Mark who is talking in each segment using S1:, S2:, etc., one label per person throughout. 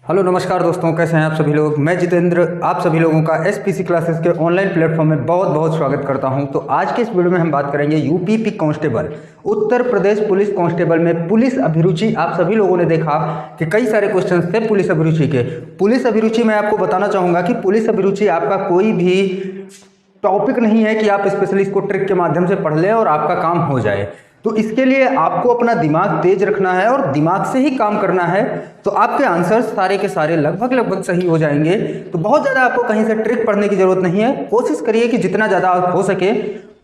S1: Hello नमस्कार दोस्तों, कैसे हैं आप सभी लोग। मैं जितेंद्र आप सभी लोगों का एसपीसी क्लासेस के ऑनलाइन प्लेटफॉर्म में बहुत बहुत स्वागत करता हूं। तो आज के इस वीडियो में हम बात करेंगे UP constable, Uttar Pradesh police constable में पुलिस अभिरुचि। आप सभी लोगों ने देखा कि कई सारे क्वेश्चन थे पुलिस अभिरुचि के। पुलिस अभिरुचि में आपको बताना चाहूँगा कि पुलिस अभिरुचि आपका कोई भी टॉपिक नहीं है कि आप स्पेशली इसको ट्रिक के माध्यम से पढ़ लें और आपका काम हो जाए। तो इसके लिए आपको अपना दिमाग तेज रखना है और दिमाग से ही काम करना है, तो आपके आंसर सारे के सारे लगभग सही हो जाएंगे। तो बहुत ज़्यादा आपको कहीं से ट्रिक पढ़ने की जरूरत नहीं है। कोशिश करिए कि जितना ज़्यादा हो सके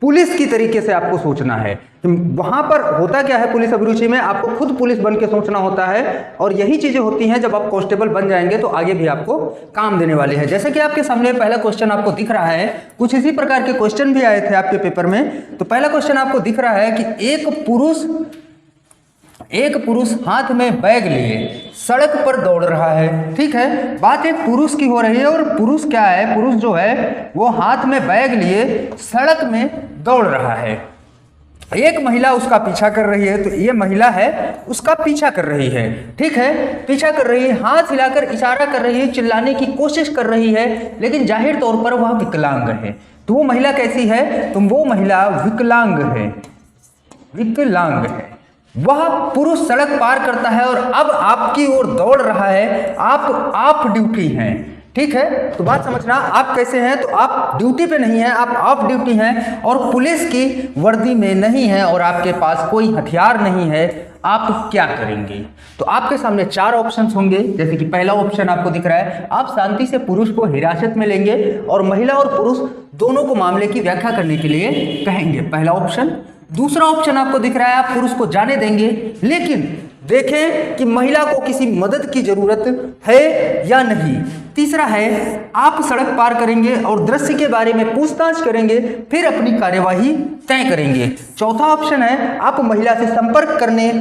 S1: पुलिस की तरीके से आपको सोचना है। वहां पर होता क्या है, पुलिस अभिरुचि में आपको खुद पुलिस बन के सोचना होता है, और यही चीजें होती हैं जब आप कांस्टेबल बन जाएंगे तो आगे भी आपको काम देने वाले हैं। जैसे कि आपके सामने पहला क्वेश्चन आपको दिख रहा है, कुछ इसी प्रकार के क्वेश्चन भी आए थे आपके पेपर में। तो पहला क्वेश्चन आपको दिख रहा है कि एक पुरुष हाथ में बैग लिए सड़क पर दौड़ रहा है। ठीक है, बात एक पुरुष की हो रही है, और पुरुष क्या है, पुरुष जो है वो हाथ में बैग लिए सड़क में दौड़ रहा है। एक महिला उसका पीछा कर रही है, तो ये महिला है उसका पीछा कर रही है। ठीक है, पीछा कर रही है, हाथ हिलाकर इशारा कर रही है, चिल्लाने की कोशिश कर रही है, लेकिन जाहिर तौर पर वह विकलांग है। तो वो महिला कैसी है, तो वो महिला विकलांग है, विकलांग है। वह पुरुष सड़क पार करता है और अब आपकी ओर दौड़ रहा है। आप ऑफ ड्यूटी हैं। ठीक है, तो बात समझना, आप कैसे हैं, तो आप ड्यूटी पे नहीं हैं, आप ऑफ ड्यूटी हैं और पुलिस की वर्दी में नहीं हैं और आपके पास कोई हथियार नहीं है। आप क्या करेंगे? तो आपके सामने चार ऑप्शंस होंगे। जैसे कि पहला ऑप्शन आपको दिख रहा है, आप शांति से पुरुष को हिरासत में लेंगे और महिला और पुरुष दोनों को मामले की व्याख्या करने के लिए कहेंगे, पहला ऑप्शन। दूसरा ऑप्शन आपको दिख रहा है, आप पुरुष को जाने देंगे, लेकिन देखें कि महिला को किसी मदद की जरूरत है या नहीं। तीसरा है, आप सड़क पार करेंगे और दृश्य के बारे में पूछताछ करेंगे, फिर अपनी कार्यवाही तय करेंगे। चौथा ऑप्शन है, आप महिला से संपर्क करने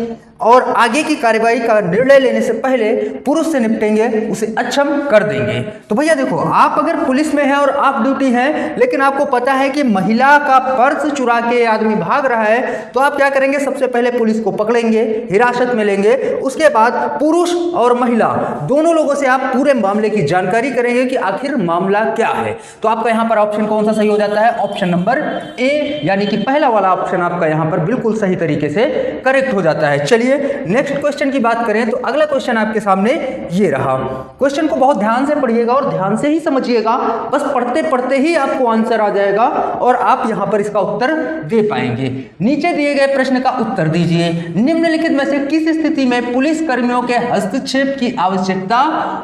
S1: और आगे की कार्यवाही का निर्णय लेने से पहले पुरुष से निपटेंगे, उसे अक्षम कर देंगे। तो भैया देखो, आप अगर पुलिस में हैं और आप ड्यूटी है, लेकिन आपको पता है कि महिला का पर्स चुरा के आदमी भाग रहा है, तो आप क्या करेंगे, सबसे पहले पुलिस को पकड़ेंगे, हिरासत में लेंगे, उसके बाद पुरुष और महिला दोनों लोगों से आप पूरे मामले की जानकारी करेंगे कि आखिर मामला क्या है। तो आपका यहाँ पर ऑप्शन कौन सा सही हो जाता है, ऑप्शन नंबर ए, यानी कि पहला वाला ऑप्शन आपका यहाँ पर बिल्कुल सही तरीके से करेक्ट हो जाता है। चलिए नेक्स्ट क्वेश्चन की बात करें, तो अगला क्वेश्चन आपके सामने ये रहा। क्वेश्चन को बहुत ध्यान से पढ़िएगा और ध्यान से ही समझिएगा, बस पढ़ते पढ़ते ही आपको आंसर आ जाएगा और आप यहां पर इसका उत्तर दे पाएंगे। नीचे दिए गए प्रश्न का उत्तर दीजिए। निम्नलिखित में से किस स्थिति में पुलिस कर्मियों के हस्तक्षेप की आवश्यकता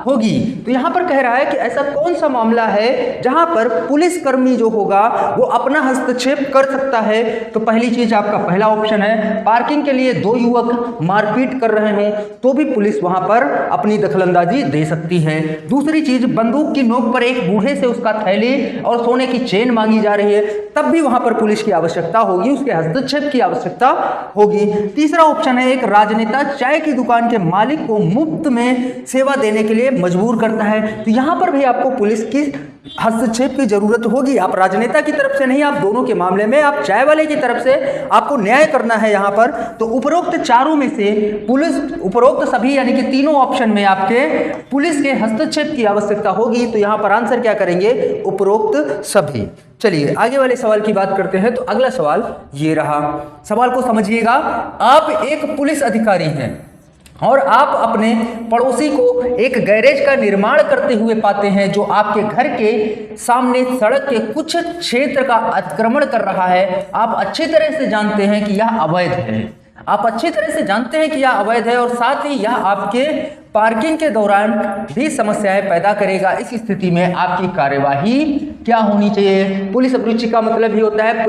S1: होगी? तो यहां पर कह रहा है कि ऐसा कौन सा मामला है जहां पर पुलिस कर्मी जो होगा वो अपना हस्तक्षेप कर सकता है। तो पहली चीज आपका पहला ऑप्शन है, पार्किंग के लिए दो युवक मारपीट कर रहे हैं तो भी पुलिस वहां पर अपनी दखलंदाजी दे सकती है। दूसरी चीज, बंदूक की नोक पर एक बूढ़े से उसका थैली और सोने की चेन मांगी जा रही है, तब भी वहां पर पुलिस की आवश्यकता होगी, उसके हस्तक्षेप की आवश्यकता होगी। तीसरा ऑप्शन है, एक राजनेता चाय की दुकान के मालिक को मुफ्त में सेवा देने के लिए मजबूर करता है, तो यहां पर भी आपको पुलिस की हस्तक्षेप की जरूरत होगी। आप राजनेता की तरफ से नहीं, आप दोनों के मामले में आप चाय वाले की तरफ से आपको न्याय करना है यहां पर। तो उपरोक्त चारों में से पुलिस, उपरोक्त सभी यानी कि तीनों ऑप्शन में आपके पुलिस के हस्तक्षेप की आवश्यकता होगी। तो यहां पर आंसर क्या करेंगे, उपरोक्त सभी। चलिए आगे वाले सवाल की बात करते हैं। तो अगला सवाल ये रहा, सवाल को समझिएगा। आप एक पुलिस अधिकारी हैं और आप अपने पड़ोसी को एक गैरेज का निर्माण करते हुए पाते हैं जो आपके घर के सामने सड़क के कुछ क्षेत्र का अतिक्रमण कर रहा है। आप अच्छी तरह से जानते हैं कि यह अवैध है, आप अच्छी तरह से जानते हैं कि यह अवैध है और साथ ही यह आपके पार्किंग के दौरान भी समस्याएं पैदा करेगा। इस स्थिति में आपकी कार्यवाही क्या होनी चाहिए? पुलिस अभिरुचि का मतलब ही होता है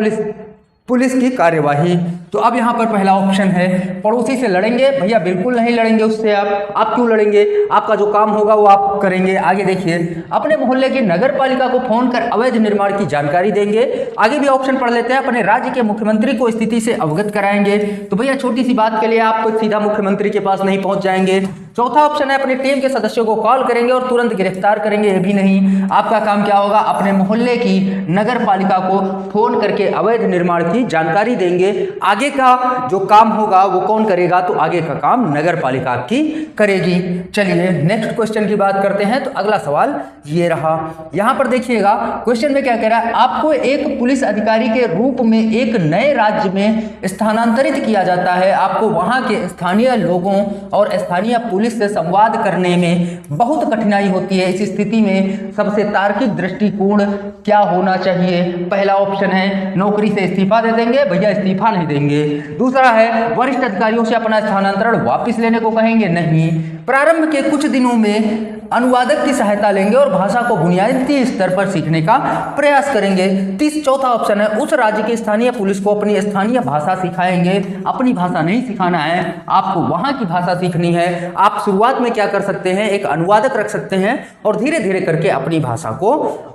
S1: पुलिस की कार्यवाही। तो अब यहाँ पर पहला ऑप्शन है, पड़ोसी से लड़ेंगे। भैया बिल्कुल नहीं लड़ेंगे उससे, आप क्यों लड़ेंगे? आपका जो काम होगा वो आप करेंगे। आगे देखिए, अपने मोहल्ले की नगर पालिका को फोन कर अवैध निर्माण की जानकारी देंगे। आगे भी ऑप्शन पढ़ लेते हैं, अपने राज्य के मुख्यमंत्री को स्थिति से अवगत कराएंगे। तो भैया छोटी सी बात के लिए आप सीधा मुख्यमंत्री के पास नहीं पहुंच जाएंगे, चौथा ऑप्शन है अपनी टीम के सदस्यों को कॉल करेंगे और तुरंत गिरफ्तार करेंगे, ये भी नहीं। आपका काम क्या होगा, अपने मोहल्ले की नगर पालिका को फोन करके अवैध निर्माण की जानकारी देंगे। आगे का जो काम होगा वो कौन करेगा, तो आगे का काम नगर पालिका आपकी करेगी। चलिए नेक्स्ट क्वेश्चन की बात करते हैं। तो अगला सवाल ये रहा, यहां पर देखिएगा क्वेश्चन में क्या कह रहा है, आपको एक पुलिस अधिकारी के रूप में एक नए राज्य में स्थानांतरित किया जाता है। आपको वहां के स्थानीय लोगों और स्थानीय पुलिस से संवाद करने में बहुत कठिनाई होती है। इस स्थिति में सबसे तार्किक दृष्टिकोण क्या होना चाहिए? पहला ऑप्शन है नौकरी से इस्तीफा दे देंगे, भैया इस्तीफा नहीं देंगे। दूसरा है वरिष्ठ अधिकारियों से अपना स्थानांतरण वापस लेने को कहेंगे, नहीं। प्रारंभ के कुछ दिनों में अनुवादक की सहायता लेंगे और भाषा को बुनियादी स्तर पर सीखने का प्रयास करेंगे। चौथा ऑप्शन है उस राज्य की स्थानीय पुलिस को अपनी स्थानीय भाषा सिखाएंगे। अपनी भाषा नहीं सिखाना है, आपको वहां की भाषा सीखनी है। आप शुरुआत में क्या कर सकते हैं, एक अनुवादक रख सकते हैं और धीरे धीरे करके अपनी भाषा को,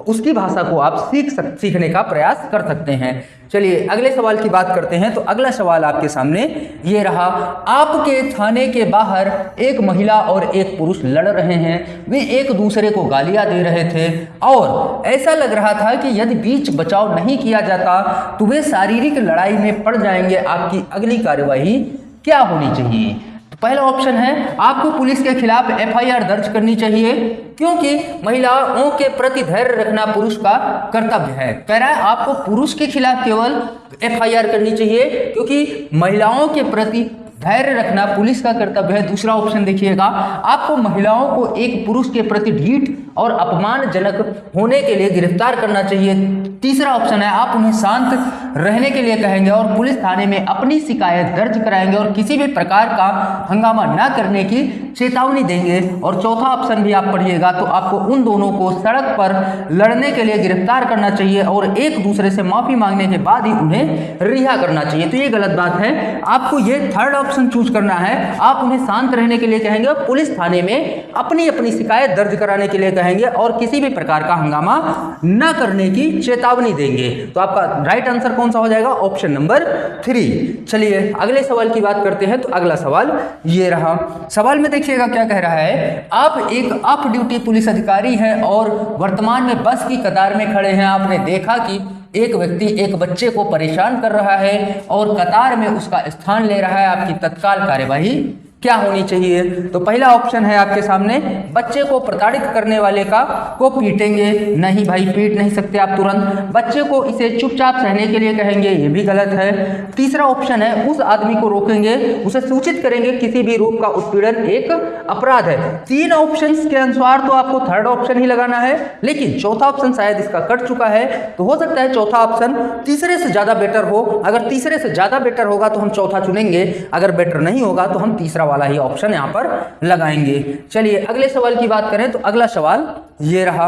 S1: उसकी भाषा को आप सीखने का प्रयास कर सकते हैं। चलिए अगले सवाल की बात करते हैं। तो अगला सवाल आपके सामने ये रहा, आपके थाने के बाहर एक महिला और एक पुरुष लड़ रहे हैं। वे एक दूसरे को गालियां दे रहे थे और ऐसा लग रहा था कि यदि बीच बचाव नहीं किया जाता तो वे शारीरिक लड़ाई में पड़ जाएंगे। आपकी अगली कार्यवाही क्या होनी चाहिए? तो पहला ऑप्शन है आपको पुलिस के खिलाफ एफआईआर दर्ज करनी चाहिए, क्योंकि महिलाओं के प्रति धैर्य रखना पुरुष का कर्तव्य है। कह रहा है आपको पुरुष के खिलाफ केवल एफआईआर करनी चाहिए, क्योंकि महिलाओं के प्रति धैर्य रखना पुलिस का कर्तव्य है। दूसरा ऑप्शन देखिएगा, आपको महिलाओं को एक पुरुष के प्रति ढीठ और अपमानजनक होने के लिए गिरफ्तार करना चाहिए। तीसरा ऑप्शन है आप उन्हें शांत रहने के लिए कहेंगे और पुलिस थाने में अपनी शिकायत दर्ज कराएंगे और किसी भी प्रकार का हंगामा न करने की चेतावनी देंगे। और चौथा ऑप्शन भी आप पढ़िएगा, तो आपको उन दोनों को सड़क पर लड़ने के लिए गिरफ्तार करना चाहिए और एक दूसरे से माफी मांगने के बाद ही उन्हें रिहा करना चाहिए। तो ये गलत बात है, आपको ये थर्ड ऑप्शन चूज करना है। आप उन्हें शांत रहने के लिए कहेंगे और पुलिस थाने में अपनी शिकायत दर्ज कराने के लिए कहेंगे और किसी भी प्रकार का हंगामा न करने की चेतावनी देंगे। तो आपका राइट आंसर कौन सा हो जाएगा? Option number 3। चलिए अगले सवाल की बात करते हैं। तो अगला सवाल ये रहा, सवाल में देखिएगा क्या कह रहा है, आप एक ऑफ ड्यूटी पुलिस अधिकारी हैं और वर्तमान में बस की कतार में खड़े हैं। आपने देखा कि एक व्यक्ति एक बच्चे को परेशान कर रहा है और कतार में उसका स्थान ले रहा है। आपकी तत्काल कार्यवाही क्या होनी चाहिए? तो पहला ऑप्शन है आपके सामने, बच्चे को प्रताड़ित करने वाले को पीटेंगे। नहीं भाई, पीट नहीं सकते आप तुरंत। बच्चे को इसे चुपचाप सहने के लिए कहेंगे, ये भी गलत है। तीसरा ऑप्शन है उस आदमी को रोकेंगे, उसे सूचित करेंगे किसी भी रूप का उत्पीड़न एक अपराध है। तीन ऑप्शंस के अनुसार तो आपको थर्ड ऑप्शन ही लगाना है, लेकिन चौथा ऑप्शन शायद इसका कट चुका है, तो हो सकता है चौथा ऑप्शन तीसरे से ज्यादा बेटर हो। अगर तीसरे से ज्यादा बेटर होगा तो हम चौथा चुनेंगे, अगर बेटर नहीं होगा तो हम तीसरा वाला ही ऑप्शन यहां पर लगाएंगे। चलिए अगले सवाल की बात करें। तो अगला सवाल ये रहा,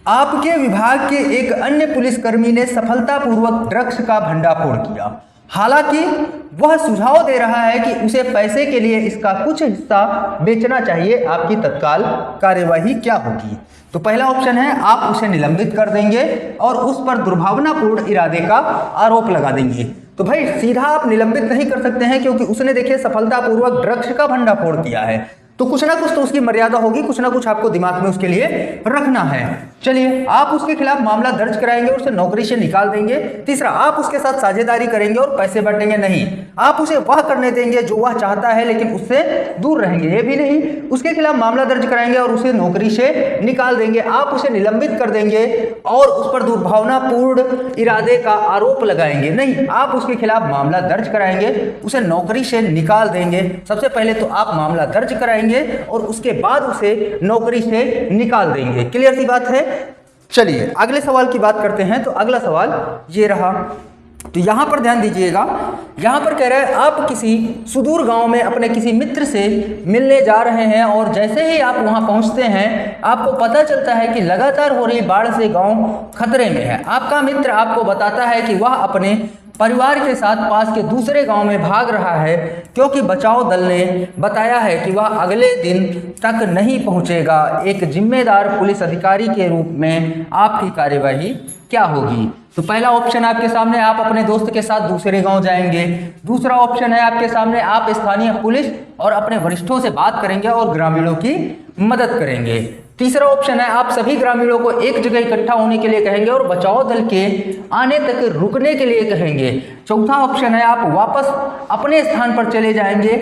S1: आपके विभाग के एक अन्य पुलिसकर्मी ने सफलतापूर्वक ड्रग्स का भंडाफोड़ किया। हालांकि वह सुझाव दे रहा है कि उसे पैसे के लिए इसका कुछ हिस्सा बेचना चाहिए। आपकी तत्काल कार्यवाही क्या होगी? तो पहला ऑप्शन है आप उसे निलंबित कर देंगे और उस पर दुर्भावनापूर्ण इरादे का आरोप लगा देंगे। तो भाई सीधा आप निलंबित नहीं कर सकते हैं, क्योंकि उसने देखिए सफलतापूर्वक ड्रग्स का भंडाफोड़ किया है, तो कुछ ना कुछ तो उसकी मर्यादा होगी, कुछ ना कुछ आपको दिमाग में उसके लिए रखना है। चलिए आप उसके खिलाफ मामला दर्ज कराएंगे और उसे नौकरी से निकाल देंगे। तीसरा, आप उसके साथ साझेदारी करेंगे और पैसे बांटेंगे। नहीं, आप उसे वह करने देंगे जो वह चाहता है, लेकिन उससे दूर रहेंगे। ये भी नहीं, उसके खिलाफ मामला दर्ज कराएंगे और उसे नौकरी से निकाल देंगे। आप उसे निलंबित कर देंगे और उस पर दुर्भावनापूर्ण इरादे का आरोप लगाएंगे। नहीं, आप उसके खिलाफ मामला दर्ज कराएंगे, उसे नौकरी से निकाल देंगे। सबसे पहले तो आप मामला दर्ज कराएंगे और उसके बाद उसे नौकरी से निकाल देंगे। क्लियर सी बात है? चलिए अगले सवाल की बात करते हैं। तो अगला सवाल ये रहा, तो यहां पर ध्यान दीजिएगा। यहां पर कह रहा है आप किसी सुदूर गांव में अपने किसी मित्र से मिलने जा रहे हैं और जैसे ही आप वहां पहुंचते हैं आपको पता चलता है कि लगातार हो रही बाढ़ से गांव खतरे में है। आपका मित्र आपको बताता है कि वह अपने परिवार के साथ पास के दूसरे गांव में भाग रहा है, क्योंकि बचाव दल ने बताया है कि वह अगले दिन तक नहीं पहुंचेगा। एक जिम्मेदार पुलिस अधिकारी के रूप में आपकी कार्यवाही क्या होगी? तो पहला ऑप्शन आपके सामने, आप अपने दोस्त के साथ दूसरे गांव जाएंगे। दूसरा ऑप्शन है आपके सामने, आप स्थानीय पुलिस और अपने वरिष्ठों से बात करेंगे और ग्रामीणों की मदद करेंगे। तीसरा ऑप्शन है, आप सभी ग्रामीणों को एक जगह इकट्ठा होने के लिए कहेंगे और बचाव दल के आने तक रुकने के लिए कहेंगे। चौथा ऑप्शन है, आप वापस अपने स्थान पर चले जाएंगे,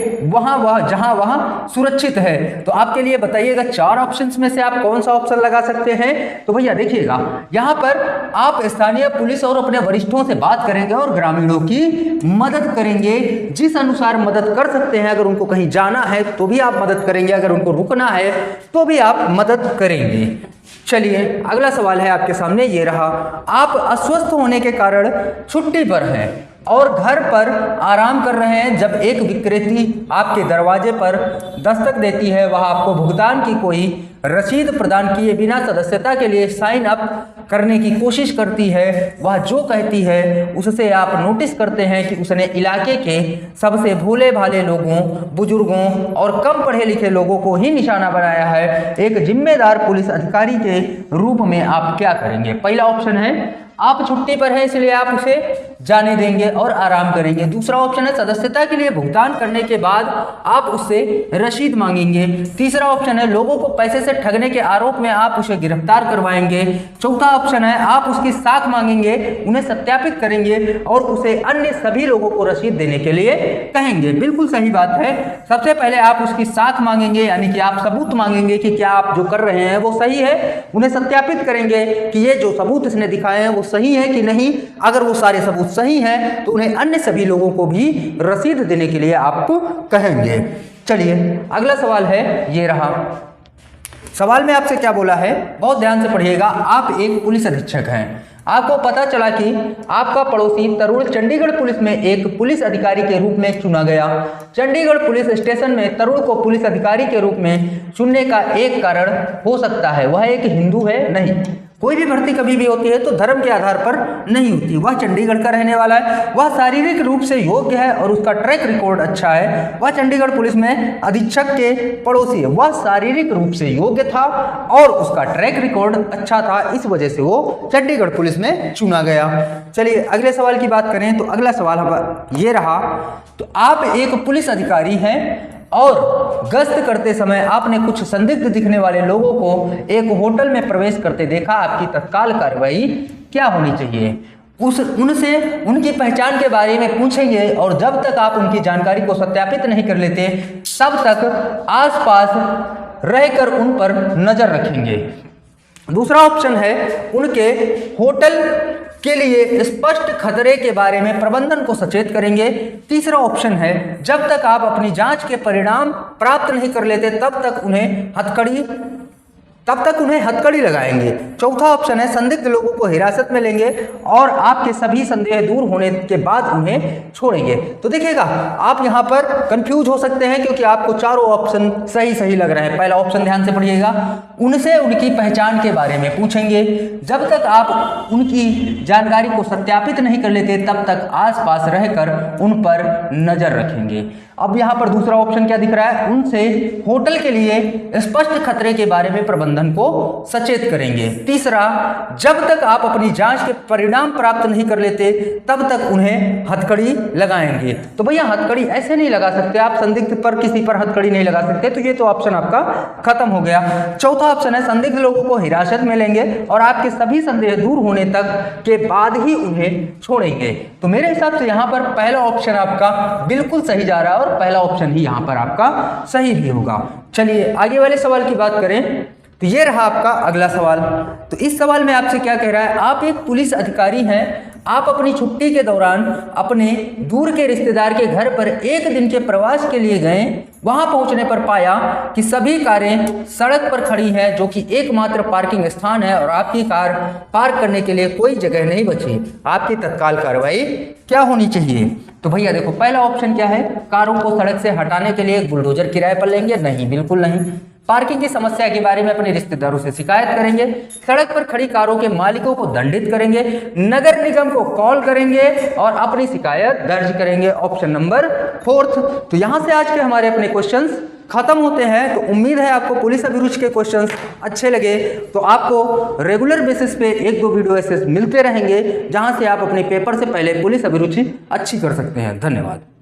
S1: जहां वह सुरक्षित है। तो आपके लिए बताइएगा, चार ऑप्शंस में से आप कौन सा ऑप्शन लगा सकते हैं? तो भैया देखिएगा, यहाँ पर आप स्थानीय पुलिस और अपने वरिष्ठों से बात करेंगे और ग्रामीणों की मदद करेंगे। जिस अनुसार मदद कर सकते हैं, अगर उनको कहीं जाना है तो भी आप मदद करेंगे, अगर उनको रुकना है तो भी आप मदद करेंगे। चलिए अगला सवाल है आपके सामने, ये रहा। आप अस्वस्थ होने के कारण छुट्टी पर हैं और घर पर आराम कर रहे हैं, जब एक विक्रेती आपके दरवाजे पर दस्तक देती है। वह आपको भुगतान की कोई रसीद प्रदान किए बिना सदस्यता के लिए साइन अप करने की कोशिश करती है। वह जो कहती है उससे आप नोटिस करते हैं कि उसने इलाके के सबसे भोले भाले लोगों, बुजुर्गों और कम पढ़े लिखे लोगों को ही निशाना बनाया है। एक जिम्मेदार पुलिस अधिकारी के रूप में आप क्या करेंगे? पहला ऑप्शन है, आप छुट्टी पर हैं इसलिए आप उसे जाने देंगे और आराम करेंगे। दूसरा ऑप्शन है, सदस्यता के लिए भुगतान करने के बाद आप उससे रसीद मांगेंगे। तीसरा ऑप्शन है, लोगों को पैसे से ठगने के आरोप में आप उसे गिरफ्तार करवाएंगे। चौथा ऑप्शन है, आप उसकी साख मांगेंगे, उन्हें सत्यापित करेंगे और उसे अन्य सभी लोगों को रसीद देने के लिए कहेंगे। बिल्कुल सही बात है। सबसे पहले आप उसकी साख मांगेंगे, यानी कि आप सबूत मांगेंगे कि क्या आप जो कर रहे हैं वो सही है। उन्हें सत्यापित करेंगे कि ये जो सबूत इसने दिखाए हैं वो सही है कि नहीं। अगर वो सारे सबूत सही हैं तो उन्हें अन्य सभी लोगों को भी रसीद देने के लिए आप कहेंगे। चलिए अगला सवाल है, ये रहा। सवाल में आपसे क्या बोला है, बहुत ध्यान से पढ़िएगा। आप एक पुलिस अधीक्षक हैं। आपको पता चला कि आपका पड़ोसी तरुण चंडीगढ़ पुलिस में एक पुलिस अधिकारी के रूप में चुना गया। चंडीगढ़ पुलिस स्टेशन में तरुण को पुलिस अधिकारी के रूप में चुनने का एक कारण हो सकता है, वह एक हिंदू है। नहीं, कोई भी भर्ती कभी भी होती है तो धर्म के आधार पर नहीं होती। वह चंडीगढ़ का रहने वाला है, वह शारीरिक रूप से योग्य है और उसका ट्रैक रिकॉर्ड अच्छा है। वह चंडीगढ़ पुलिस में अधीक्षक के पड़ोसी है, वह शारीरिक रूप से योग्य था और उसका ट्रैक रिकॉर्ड अच्छा था, इस वजह से वो चंडीगढ़ पुलिस में चुना गया। चलिए अगले सवाल की बात करें तो अगला सवाल ये रहा। तो आप एक पुलिस अधिकारी हैं और गश्त करते समय आपने कुछ संदिग्ध दिखने वाले लोगों को एक होटल में प्रवेश करते देखा। आपकी तत्काल कार्रवाई क्या होनी चाहिए? उनसे उनकी पहचान के बारे में पूछेंगे और जब तक आप उनकी जानकारी को सत्यापित नहीं कर लेते तब तक आसपास रहकर उन पर नजर रखेंगे। दूसरा ऑप्शन है, उनके होटल के लिए स्पष्ट खतरे के बारे में प्रबंधन को सचेत करेंगे। तीसरा ऑप्शन है, जब तक आप अपनी जांच के परिणाम प्राप्त नहीं कर लेते तब तक उन्हें हथकड़ी लगाएंगे। चौथा ऑप्शन है, संदिग्ध लोगों को हिरासत में लेंगे और आपके सभी संदेह दूर होने के बाद उन्हें छोड़ेंगे। तो देखिएगा, आप यहाँ पर कंफ्यूज हो सकते हैं क्योंकि आपको चारों ऑप्शन सही लग रहे हैं। पहला ऑप्शन ध्यान से पढ़िएगा, उनसे उनकी पहचान के बारे में पूछेंगे। जब तक आप उनकी जानकारी को सत्यापित नहीं कर लेते तब तक आसपास रहकर उन पर नजर रखेंगे। अब यहाँ पर दूसरा ऑप्शन क्या दिख रहा है, उनसे होटल के लिए स्पष्ट खतरे के बारे में प्रबंधन को सचेत करेंगे। तीसरा, जब तक आप अपनी जांच के परिणाम प्राप्त नहीं कर लेते तब तक उन्हें हथकड़ी लगाएंगे। तो भैया हथकड़ी ऐसे नहीं लगा सकते आप, संदिग्ध पर किसी पर हथकड़ी नहीं लगा सकते, तो ये तो ऑप्शन आपका खत्म हो गया। चौथा ऑप्शन है, संदिग्ध लोगों को हिरासत में लेंगे और आपके सभी संदेह दूर होने तक के बाद ही उन्हें छोड़ेंगे। तो मेरे हिसाब से यहाँ पर पहला ऑप्शन आपका बिल्कुल सही जा रहा है और पहला ऑप्शन ही यहाँ पर आपका सही भी होगा। चलिए आगे वाले सवाल की बात करें तो ये रहा आपका अगला सवाल। तो इस सवाल में आपसे क्या कह रहा है, आप एक पुलिस अधिकारी हैं। आप अपनी छुट्टी के दौरान अपने दूर के रिश्तेदार के घर पर एक दिन के प्रवास के लिए गए। वहां पहुंचने पर पाया कि सभी कारें सड़क पर खड़ी हैं, जो कि एकमात्र पार्किंग स्थान है और आपकी कार पार्क करने के लिए कोई जगह नहीं बची। आपकी तत्काल कार्रवाई क्या होनी चाहिए? तो भैया देखो, पहला ऑप्शन क्या है, कारों को सड़क से हटाने के लिए एक बुलडोजर किराए पर लेंगे? नहीं, बिल्कुल नहीं। पार्किंग की समस्या के बारे में अपने रिश्तेदारों से शिकायत करेंगे, सड़क पर खड़ी कारों के मालिकों को दंडित करेंगे, नगर निगम को कॉल करेंगे और अपनी शिकायत दर्ज करेंगे। Option number 4। तो यहां से आज के हमारे अपने क्वेश्चंस खत्म होते हैं। तो उम्मीद है आपको पुलिस अभिरुचि के क्वेश्चंस अच्छे लगे। तो आपको रेगुलर बेसिस पे 1-2 वीडियो ऐसे मिलते रहेंगे जहां से आप अपने पेपर से पहले पुलिस अभिरुचि अच्छी कर सकते हैं। धन्यवाद।